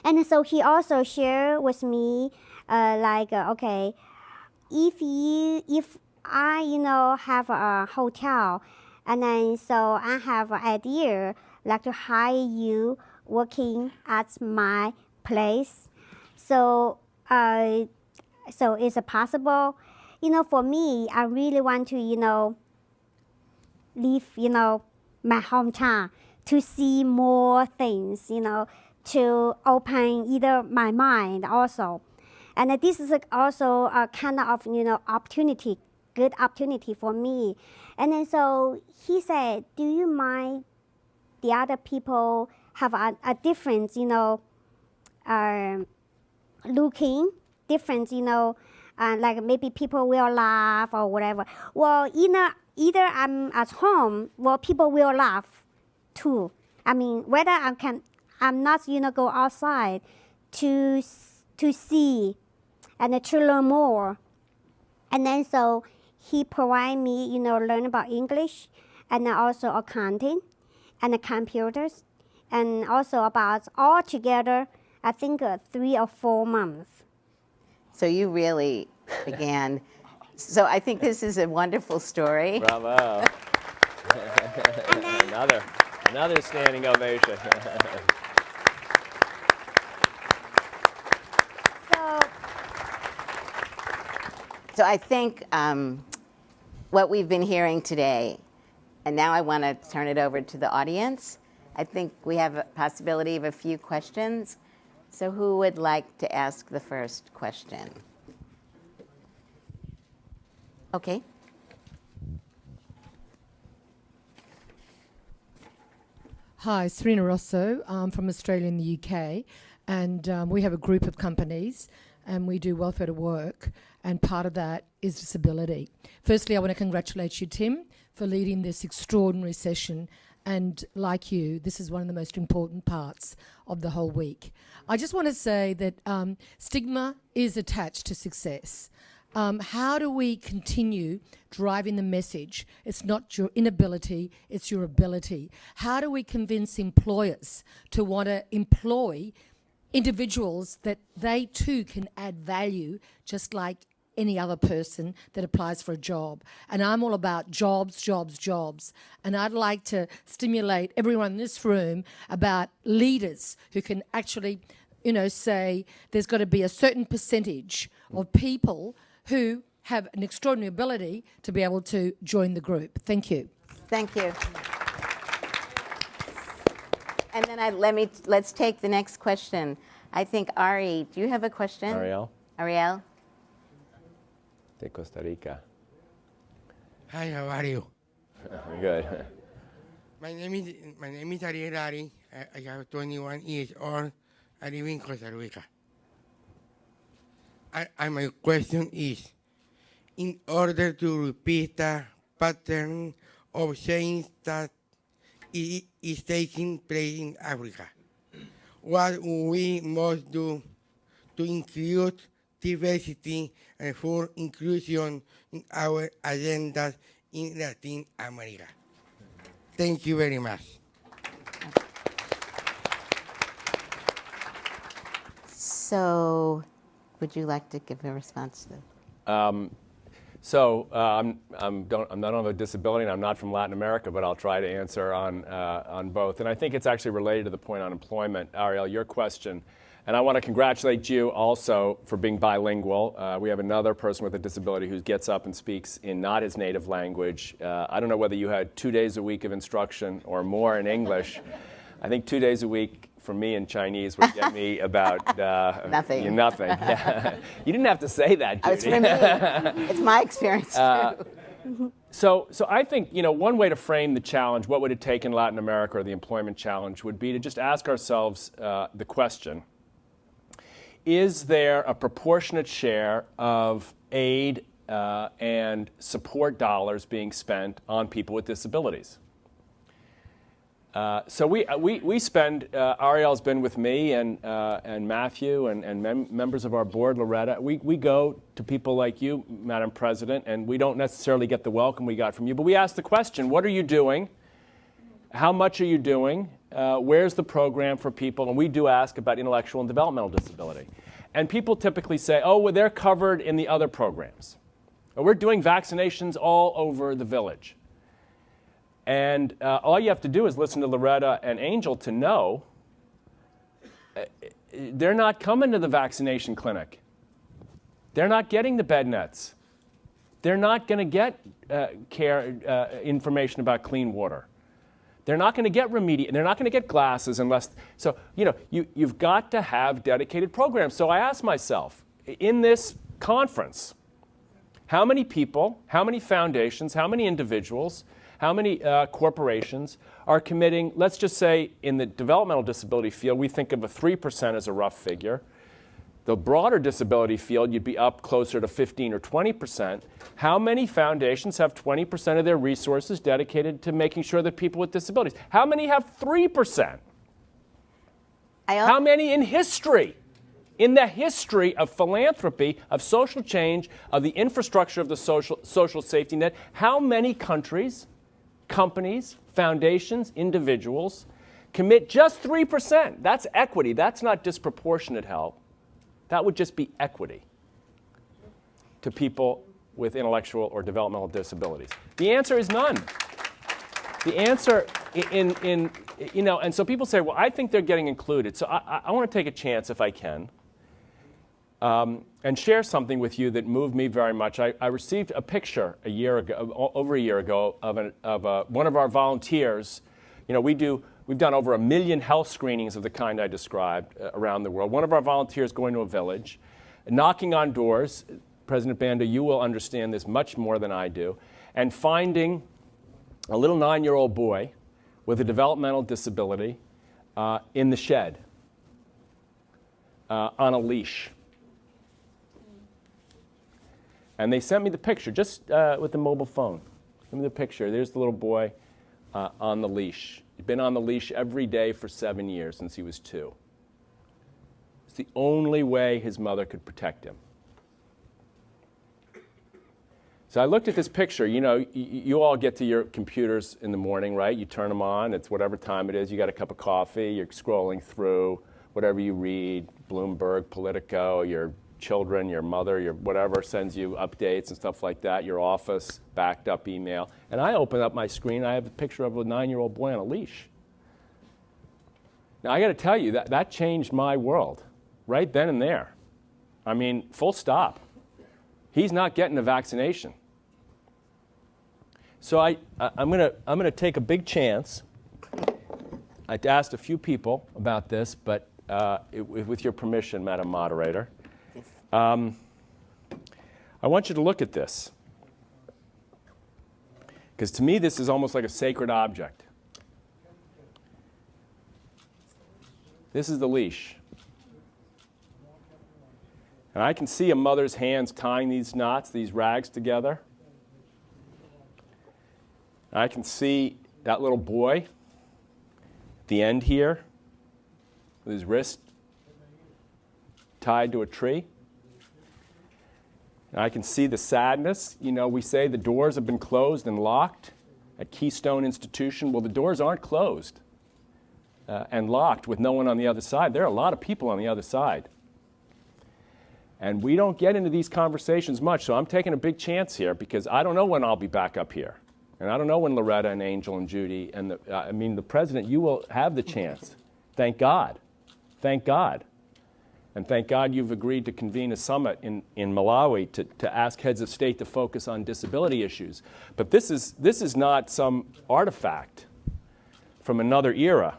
And so he also shared with me okay, if I have a hotel, and then so I have an idea like to hire you working at my place. So so is it possible? For me, I really want to leave my hometown to see more things, to open either my mind also. And this is also a kind of, opportunity, good opportunity for me. And then so he said, do you mind the other people have a different, looking, different, like maybe people will laugh or whatever. Well, either I'm at home, well, people will laugh too. I mean, whether I'm not, go outside to see and to learn more. And then so he provide me, learn about English and also accounting and the computers, and also about altogether, I think 3 or 4 months. So you really began. So I think this is a wonderful story. Bravo. Another standing ovation. So I think what we've been hearing today, and now I want to turn it over to the audience. I think we have a possibility of a few questions. So who would like to ask the first question? Okay. Hi, Serena Rosso. I'm from Australia and the UK, and we have a group of companies, and we do welfare to work, and part of that is disability. Firstly, I want to congratulate you, Tim, for leading this extraordinary session, and like you, this is one of the most important parts of the whole week. I just want to say that stigma is attached to success. How do we continue driving the message? It's not your inability, it's your ability. How do we convince employers to want to employ individuals that they too can add value, just like any other person that applies for a job? And I'm all about jobs, jobs, jobs. And I'd like to stimulate everyone in this room about leaders who can actually, say there's got to be a certain percentage of people who have an extraordinary ability to be able to join the group. Thank you. Thank you. And then let's take the next question. I think Ari, do you have a question? Ariel? De Costa Rica. Hi, how are you? Good. My name is Ariel Ari. I have 21 years old. I live in Costa Rica. And my question is, in order to repeat the pattern of change that is taking place in Africa, what we must do to include diversity and full inclusion in our agendas in Latin America. Thank you very much. So, would you like to give a response to? I'm not on a disability, and I'm not from Latin America, but I'll try to answer on both. And I think it's actually related to the point on employment, Ariel, your question. And I want to congratulate you also for being bilingual. We have another person with a disability who gets up and speaks in not his native language. I don't know whether you had 2 days a week of instruction or more in English. I think 2 days a week for me in Chinese would get me about nothing. Nothing. Yeah. You didn't have to say that, Judy. It's for me. It's my experience too. So I think, one way to frame the challenge, what would it take in Latin America, or the employment challenge, would be to just ask ourselves the question: is there a proportionate share of aid and support dollars being spent on people with disabilities? So we spend, Ariel's been with me and Matthew and members of our board, Loretta. We go to people like you, Madam President, and we don't necessarily get the welcome we got from you, but we ask the question: what are you doing? How much are you doing? Where's the program for people? And we do ask about intellectual and developmental disability. And people typically say, oh, well, they're covered in the other programs. Or we're doing vaccinations all over the village. And all you have to do is listen to Loretta and Angel to know they're not coming to the vaccination clinic. They're not getting the bed nets. They're not going to get information about clean water. They're not going to get they're not going to get glasses unless, so, you've got to have dedicated programs. So I asked myself, in this conference, how many people, how many foundations, how many individuals, how many corporations are committing, let's just say in the developmental disability field, we think of a 3% as a rough figure. The broader disability field, you'd be up closer to 15 or 20%. How many foundations have 20% of their resources dedicated to making sure that people with disabilities? How many have 3%? How many in history? In the history of philanthropy, of social change, of the infrastructure of the social safety net, how many countries, companies, foundations, individuals commit just 3%? That's equity. That's not disproportionate help. That would just be equity to people with intellectual or developmental disabilities. The answer is none. The answer and so people say, well, I think they're getting included. So I want to take a chance, if I can, and share something with you that moved me very much. I received a picture over a year ago, of one of our volunteers. We've done over 1 million health screenings of the kind I described around the world. One of our volunteers going to a village, knocking on doors. President Banda, you will understand this much more than I do, and finding a little 9-year-old boy with a developmental disability in the shed on a leash. And they sent me the picture just with the mobile phone. Send me the picture. There's the little boy on the leash. He'd been on the leash every day for 7 years since he was 2. It's the only way his mother could protect him. So I looked at this picture. You all get to your computers in the morning, right? You turn them on. It's whatever time it is. You got a cup of coffee. You're scrolling through whatever you read, Bloomberg, Politico, your children, your mother, your whatever sends you updates and stuff like that, your office, backed up email. And I open up my screen, I have a picture of a 9-year-old boy on a leash. Now, I got to tell you, that changed my world right then and there. I mean, full stop. He's not getting a vaccination. So I'm gonna take a big chance. I asked a few people about this, but with your permission, Madam Moderator, I want you to look at this, because to me this is almost like a sacred object. This is the leash. And I can see a mother's hands tying these knots, these rags together. And I can see that little boy at the end here with his wrist tied to a tree. And I can see the sadness. You know, we say the doors have been closed and locked at Keystone Institution. Well, the doors aren't closed and locked with no one on the other side. There are a lot of people on the other side. And we don't get into these conversations much, so I'm taking a big chance here because I don't know when I'll be back up here. And I don't know when Loretta and Angel and Judy and the president, you will have the chance. Thank God. Thank God. And thank God you've agreed to convene a summit in Malawi to ask heads of state to focus on disability issues. But this is not some artifact from another era.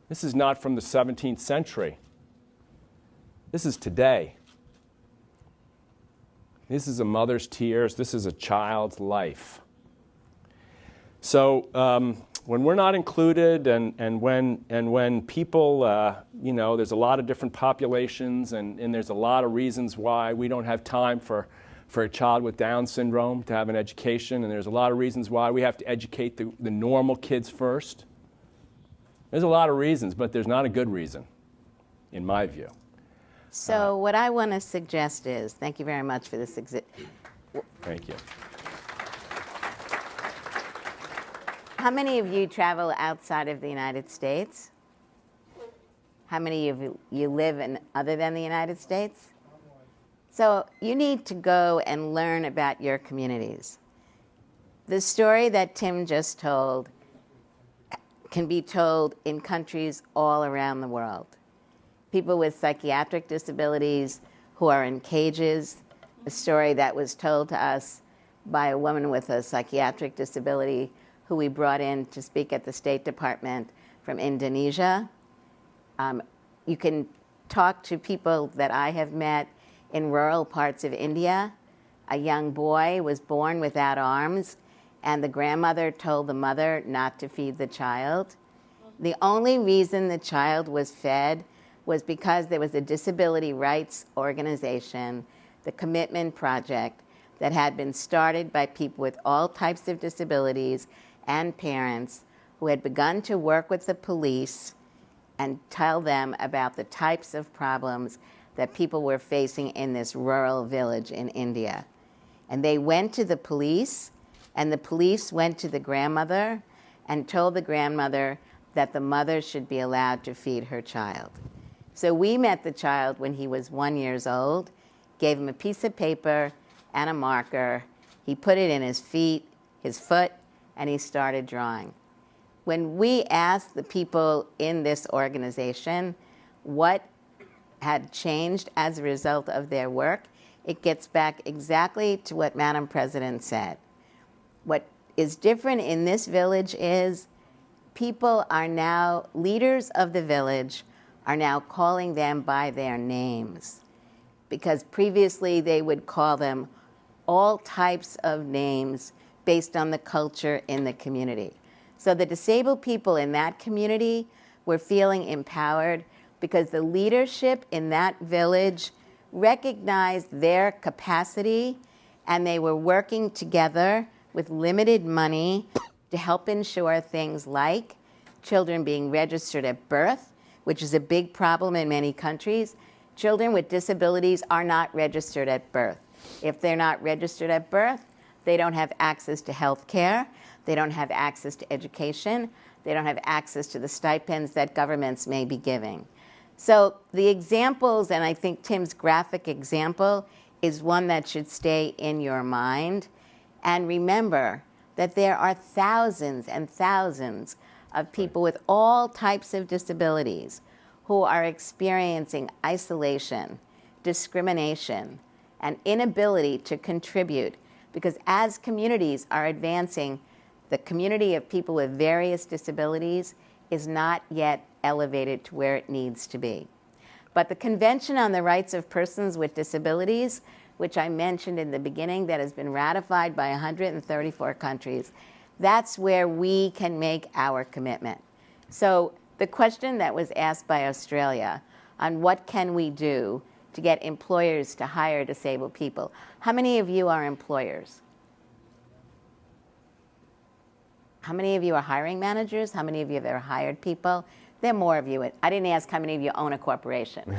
This is not from the 17th century. This is today. This is a mother's tears. This is a child's life. So when we're not included and when people, you know, there's a lot of different populations and there's a lot of reasons why we don't have time for a child with Down syndrome to have an education, and there's a lot of reasons why we have to educate the normal kids first. There's a lot of reasons, but there's not a good reason, in my view. So what I want to suggest is, thank you very much for this. Thank you. How many of you travel outside of the United States? How many of you live in other than the United States? So you need to go and learn about your communities. The story that Tim just told can be told in countries all around the world. People with psychiatric disabilities who are in cages, a story that was told to us by a woman with a psychiatric disability who we brought in to speak at the State Department from Indonesia. You can talk to people that I have met in rural parts of India. A young boy was born without arms, and the grandmother told the mother not to feed the child. The only reason the child was fed was because there was a disability rights organization, the Commitment Project, that had been started by people with all types of disabilities and parents who had begun to work with the police and tell them about the types of problems that people were facing in this rural village in India. And they went to the police, and the police went to the grandmother and told the grandmother that the mother should be allowed to feed her child. So we met the child when he was 1 year old, gave him a piece of paper and a marker. He put it in his foot, and he started drawing. When we asked the people in this organization what had changed as a result of their work, it gets back exactly to what Madam President said. What is different in this village is people are now, leaders of the village are now calling them by their names, because previously they would call them all types of names based on the culture in the community. So the disabled people in that community were feeling empowered because the leadership in that village recognized their capacity, and they were working together with limited money to help ensure things like children being registered at birth, which is a big problem in many countries. Children with disabilities are not registered at birth. If they're not registered at birth, they don't have access to health care, they don't have access to education, they don't have access to the stipends that governments may be giving. So the examples, and I think Tim's graphic example, is one that should stay in your mind. And remember that there are thousands and thousands of people with all types of disabilities who are experiencing isolation, discrimination, and inability to contribute, because as communities are advancing, the community of people with various disabilities is not yet elevated to where it needs to be. But the Convention on the Rights of Persons with Disabilities, which I mentioned in the beginning, that has been ratified by 134 countries, that's where we can make our commitment. So the question that was asked by Australia on what can we do to get employers to hire disabled people. How many of you are employers? How many of you are hiring managers? How many of you have ever hired people? There are more of you. I didn't ask how many of you own a corporation.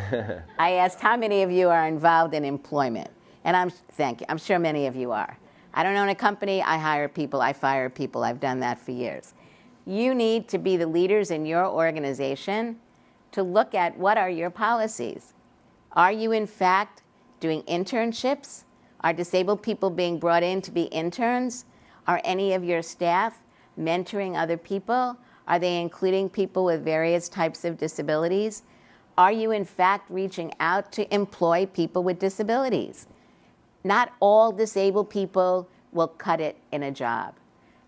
I asked how many of you are involved in employment. And thank you. I'm sure many of you are. I don't own a company. I hire people. I fire people. I've done that for years. You need to be the leaders in your organization to look at what are your policies. Are you, in fact, doing internships? Are disabled people being brought in to be interns? Are any of your staff mentoring other people? Are they including people with various types of disabilities? Are you, in fact, reaching out to employ people with disabilities? Not all disabled people will cut it in a job.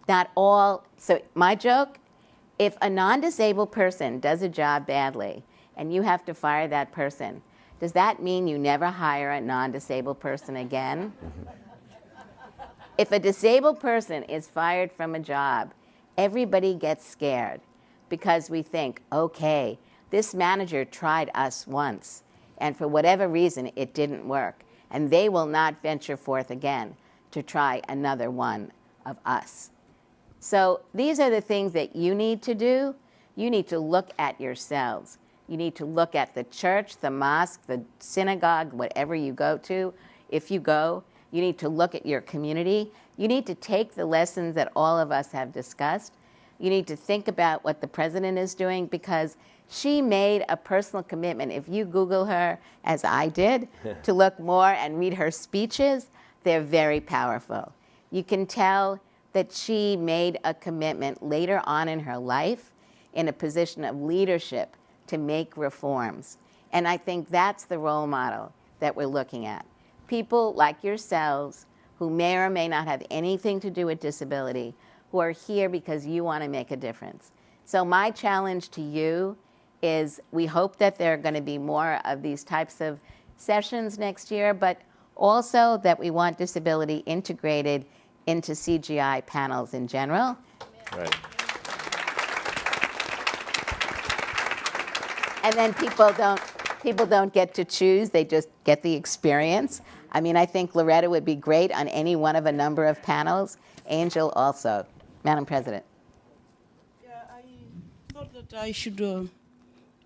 Not all. So my joke, if a non-disabled person does a job badly and you have to fire that person, does that mean you never hire a non-disabled person again? If a disabled person is fired from a job, everybody gets scared because we think, okay, this manager tried us once, and for whatever reason, it didn't work, and they will not venture forth again to try another one of us. So these are the things that you need to do. You need to look at yourselves. You need to look at the church, the mosque, the synagogue, whatever you go to. If you go, you need to look at your community. You need to take the lessons that all of us have discussed. You need to think about what the president is doing, because she made a personal commitment. If you Google her, as I did, to look more and read her speeches, they're very powerful. You can tell that she made a commitment later on in her life in a position of leadership to make reforms. And I think that's the role model that we're looking at. People like yourselves who may or may not have anything to do with disability, who are here because you want to make a difference. So my challenge to you is, we hope that there are going to be more of these types of sessions next year, but also that we want disability integrated into CGI panels in general. Right. And then people don't get to choose, they just get the experience. I mean, I think Loretta would be great on any one of a number of panels. Angel also. Madam President. Yeah, I thought that I should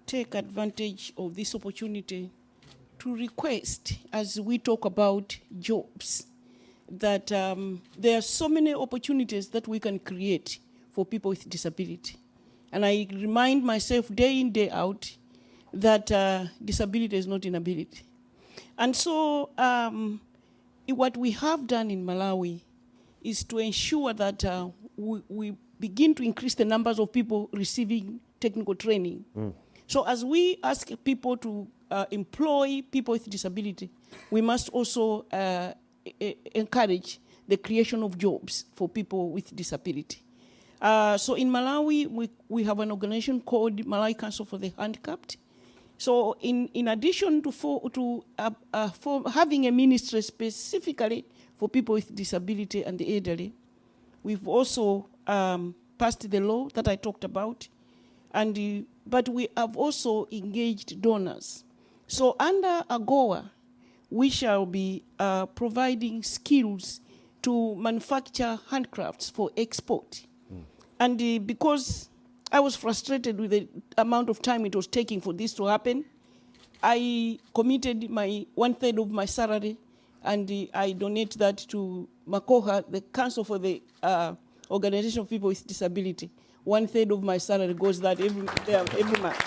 take advantage of this opportunity to request, as we talk about jobs, that there are so many opportunities that we can create for people with disability. And I remind myself day in, day out, that disability is not inability. And so what we have done in Malawi is to ensure that we begin to increase the numbers of people receiving technical training. So as we ask people to employ people with disability, we must also encourage the creation of jobs for people with disability. So in Malawi, we have an organization called Malawi Council for the Handicapped. So in addition to having a ministry specifically for people with disability and the elderly, we've also passed the law that I talked about, but we have also engaged donors. So under AGOA, we shall be providing skills to manufacture handcrafts for export. And because I was frustrated with the amount of time it was taking for this to happen, I committed my 1/3 of my salary, and I donate that to Makoha, the Council for the Organization of People with Disability. 1/3 of my salary goes that every month.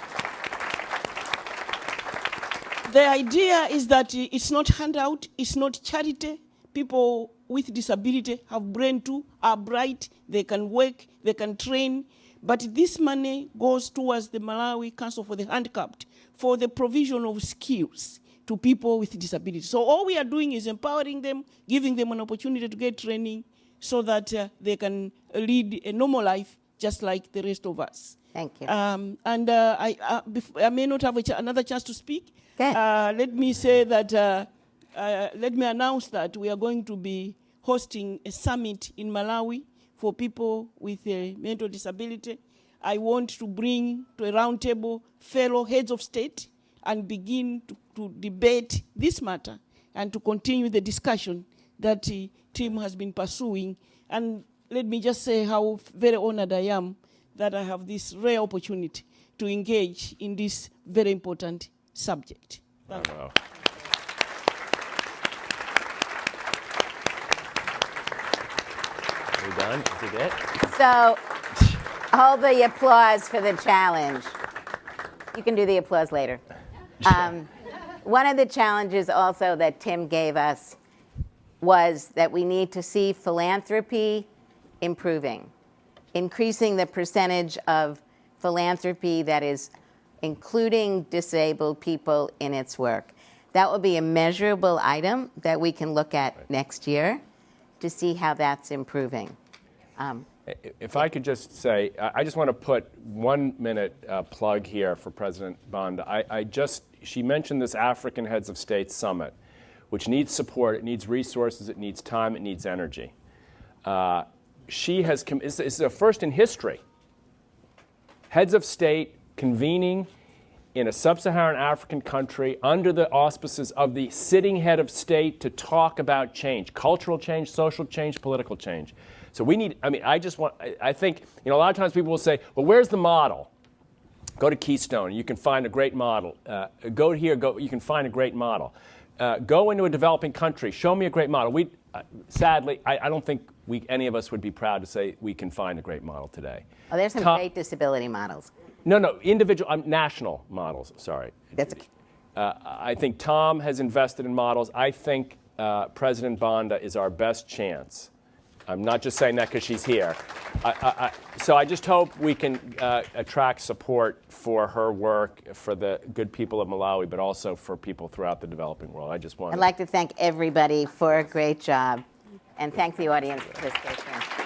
The idea is that it's not handout, it's not charity. People with disability have brain too, are bright, they can work, they can train, but this money goes towards the Malawi Council for the Handicapped for the provision of skills to people with disability. So all we are doing is empowering them, giving them an opportunity to get training so that they can lead a normal life just like the rest of us. Thank you. I may not have another chance to speak. Let me say that, let me announce that we are going to be hosting a summit in Malawi for people with a mental disability. I want to bring to a round table fellow heads of state and begin to debate this matter and to continue the discussion that the team has been pursuing. And let me just say how very honored I am that I have this rare opportunity to engage in this very important subject. Thank you. Are we done? Is it it? So, hold the applause for the challenge. You can do the applause later. One of the challenges also that Tim gave us was that we need to see philanthropy improving, increasing the percentage of philanthropy that is including disabled people in its work. That will be a measurable item that we can look at next year to see how that's improving. If I could just say, I just want to put 1 minute plug here for President Banda. She mentioned this African Heads of State Summit, which needs support, it needs resources, it needs time, it needs energy. It's a first in history. Heads of state convening in a sub-Saharan African country under the auspices of the sitting head of state to talk about change, cultural change, social change, political change. So we need, I think, a lot of times people will say, well, where's the model? Go to Keystone, you can find a great model. Go here, you can find a great model. Go into a developing country, show me a great model. Sadly, I don't think any of us would be proud to say we can find a great model today. Oh, there's some great disability models. No, individual, national models, sorry. That's okay. I think Tom has invested in models. I think President Banda is our best chance. I'm not just saying that because she's here. So I just hope we can attract support for her work, for the good people of Malawi, but also for people throughout the developing world. I'd like to thank everybody for a great job, and thank the audience for participating.